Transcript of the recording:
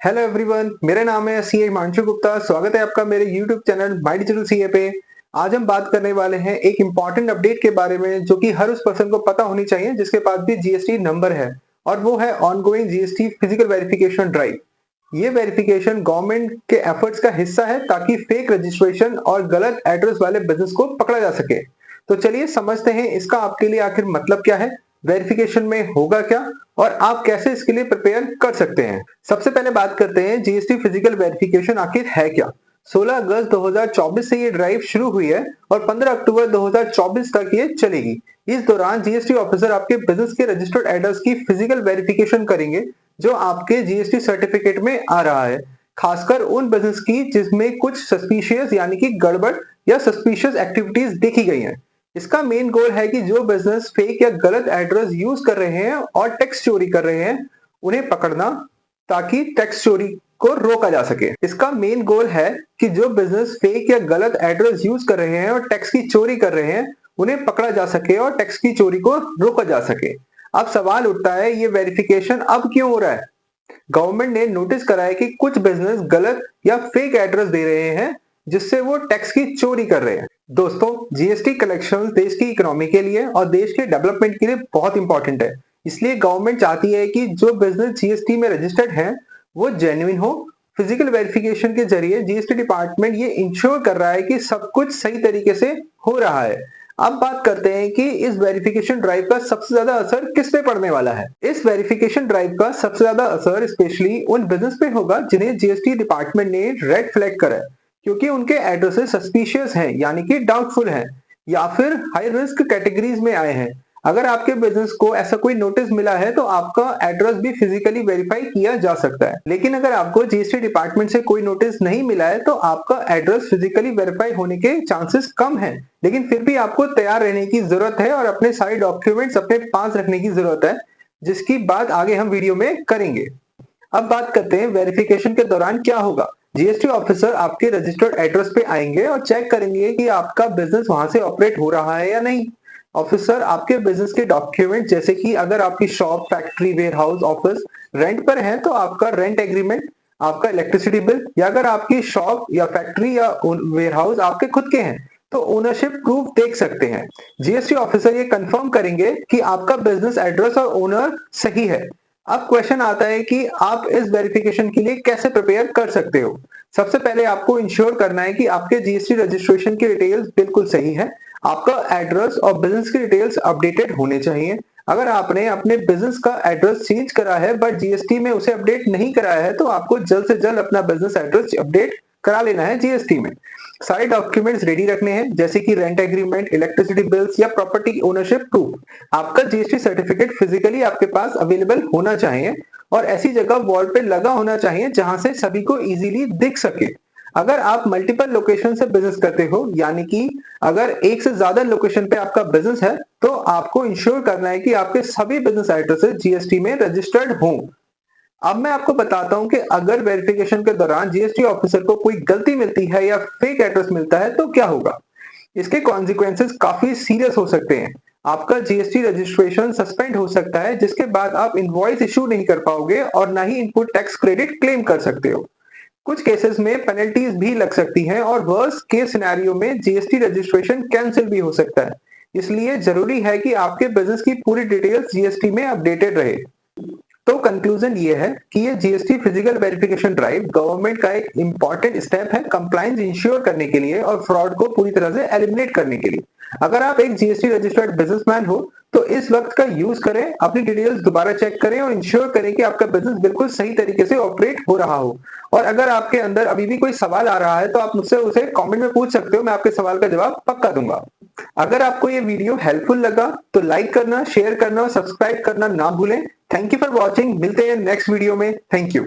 Hello everyone, मेरा नाम है सीए हिमांशु गुप्ता। स्वागत है आपका मेरे YouTube channel my digital CA पे। आज हम बात करने वाले हैं एक इम्पॉर्टेंट अपडेट के बारे में जो कि हर उस पर्सन को पता होनी चाहिए जिसके पास भी जीएसटी नंबर है, और वो है ongoing GST physical verification drive. ये वेरिफिकेशन गवर्नमेंट के एफर्ट्स का हिस्सा है ताकि फेक रजिस्ट्रेशन और गलत एड्रेस वाले बिजनेस को पकड़ा जा सके। तो चलिए समझते हैं इसका आपके लिए आखिर मतलब क्या है, वेरिफिकेशन में होगा क्या और आप कैसे इसके लिए प्रिपेयर कर सकते हैं। सबसे पहले बात करते हैं जीएसटी फिजिकल वेरिफिकेशन आखिर है क्या। 16 अगस्त 2024 से ये ड्राइव शुरू हुई है और 15 अक्टूबर 2024 तक ये चलेगी। इस दौरान जीएसटी ऑफिसर आपके बिजनेस के रजिस्टर्ड एड्रेस की फिजिकल वेरिफिकेशन करेंगे जो आपके जीएसटी सर्टिफिकेट में आ रहा है, खासकर उन बिजनेस की जिसमें कुछ सस्पिशियस यानी कि गड़बड़ या सस्पिशियस एक्टिविटीज देखी गई हैं। इसका मेन गोल है कि जो बिजनेस फेक या गलत एड्रेस यूज कर रहे हैं और टैक्स चोरी कर रहे हैं उन्हें पकड़ना, ताकि टैक्स चोरी को रोका जा सके। इसका मेन गोल है कि जो बिजनेस फेक या गलत एड्रेस यूज कर रहे हैं और टैक्स की चोरी कर रहे हैं उन्हें पकड़ा जा सके और टैक्स की चोरी को रोका जा सके। अब सवाल उठता है, ये वेरिफिकेशन अब क्यों हो रहा है? गवर्नमेंट ने नोटिस करा है कि कुछ बिजनेस गलत या फेक एड्रेस दे रहे हैं जिससे वो टैक्स की चोरी कर रहे हैं। दोस्तों, जीएसटी कलेक्शन देश की इकोनॉमी के लिए और देश के डेवलपमेंट के लिए बहुत इंपॉर्टेंट है। इसलिए गवर्नमेंट चाहती है कि जो बिजनेस जीएसटी में रजिस्टर्ड है वो जेन्युइन हो। फिजिकल वेरिफिकेशन के जरिए जीएसटी डिपार्टमेंट ये इंश्योर कर रहा है कि सब कुछ सही तरीके से हो रहा है। अब बात करते हैं कि इस वेरिफिकेशन ड्राइव का सबसे ज्यादा असर किस पे पड़ने वाला है। इस वेरिफिकेशन ड्राइव का सबसे ज्यादा असर स्पेशली उन बिजनेस पे होगा जिन्हें जीएसटी डिपार्टमेंट ने रेड फ्लैग करा है, क्योंकि उनके एड्रेसेस सस्पिशियस हैं यानी कि डाउटफुल हैं या फिर हाई रिस्क कैटेगरीज में आए हैं। अगर आपके बिजनेस को ऐसा कोई नोटिस मिला है तो आपका एड्रेस भी फिजिकली वेरीफाई किया जा सकता है। लेकिन अगर आपको जीएसटी डिपार्टमेंट से कोई नोटिस नहीं मिला है तो आपका एड्रेस फिजिकली वेरीफाई होने के चांसेस कम है, लेकिन फिर भी आपको तैयार रहने की जरूरत है और अपने सारे डॉक्यूमेंट्स अपने पास रखने की जरूरत है, जिसकी बात आगे हम वीडियो में करेंगे। अब बात करते हैं वेरिफिकेशन के दौरान क्या होगा। जीएसटी ऑफिसर आपके रजिस्टर्ड एड्रेस पे आएंगे और चेक करेंगे कि आपका बिजनेस वहां से ऑपरेट हो रहा है या नहीं। ऑफिसर आपके बिजनेस के डॉक्यूमेंट जैसे कि अगर आपकी shop, factory, warehouse, office rent पर है तो आपका रेंट एग्रीमेंट, आपका इलेक्ट्रिसिटी बिल, या अगर आपकी शॉप या फैक्ट्री या वेयरहाउस आपके खुद के हैं तो ओनरशिप प्रूफ देख सकते हैं। जीएसटी ऑफिसर ये कंफर्म करेंगे कि आपका बिजनेस एड्रेस और ओनर सही है। अब क्वेश्चन आता है कि आप इस वेरिफिकेशन के लिए कैसे प्रिपेयर कर सकते हो। सबसे पहले आपको इंश्योर करना है कि आपके जीएसटी रजिस्ट्रेशन की डिटेल्स बिल्कुल सही है। आपका एड्रेस और बिजनेस की डिटेल्स अपडेटेड होने चाहिए। अगर आपने अपने बिजनेस का एड्रेस चेंज करा है बट जीएसटी में उसे अपडेट नहीं कराया है तो आपको जल्द से जल्द अपना बिजनेस एड्रेस अपडेट करा लेना है जीएसटी में। सारे डॉक्यूमेंट्स रेडी रखने हैं जैसे कि रेंट एग्रीमेंट, इलेक्ट्रिसिटी बिल्स या प्रॉपर्टी ओनरशिप प्रूफ। आपका जीएसटी सर्टिफिकेट फिजिकली आपके पास अवेलेबल होना चाहिए और ऐसी जगह वॉल पे लगा होना चाहिए जहां से सभी को इजीली दिख सके। अगर आप मल्टीपल लोकेशन से बिजनेस करते हो यानी कि अगर एक से ज्यादा लोकेशन पे आपका बिजनेस है तो आपको इंश्योर करना है कि आपके सभी बिजनेस एड्रेसेस जीएसटी में रजिस्टर्ड हों। अब मैं आपको बताता हूं कि अगर वेरिफिकेशन के दौरान जीएसटी ऑफिसर को कोई गलती मिलती है या फेक एड्रेस मिलता है तो क्या होगा। इसके कॉन्सिक्वेंसेस काफी सीरियस हो सकते हैं। आपका जीएसटी रजिस्ट्रेशन सस्पेंड हो सकता है, जिसके बाद आप इनवॉइस इशू नहीं कर पाओगे और ना ही इनपुट टैक्स क्रेडिट क्लेम कर सकते हो। कुछ केसेस में पेनल्टीज भी लग सकती हैं और वर्स्ट केस सिनेरियो में जीएसटी रजिस्ट्रेशन कैंसिल भी हो सकता है। इसलिए जरूरी है कि आपके बिजनेस की पूरी डिटेल्स जीएसटी में अपडेटेड रहे। तो कंक्लूजन ये है कि ये GST physical verification drive government का एक इंपॉर्टेंट स्टेप है कंप्लायंस इंश्योर करने के लिए और फ्रॉड को पूरी तरह से एलिमिनेट करने के लिए। अगर आप एक जीएसटी रजिस्टर्ड बिजनेसमैन हो तो इस वक्त का यूज करें, अपनी डिटेल्स दोबारा चेक करें और इंश्योर करें कि आपका बिजनेस बिल्कुल सही तरीके से ऑपरेट हो रहा हो। और अगर आपके अंदर अभी भी कोई सवाल आ रहा है तो आप मुझसे उसे कमेंट में पूछ सकते हो, मैं आपके सवाल का जवाब पक्का दूंगा। अगर आपको ये वीडियो हेल्पफुल लगा तो लाइक करना, शेयर करना और सब्सक्राइब करना ना भूलें। Thank you for watching. मिलते हैं नेक्स्ट वीडियो में। Thank you.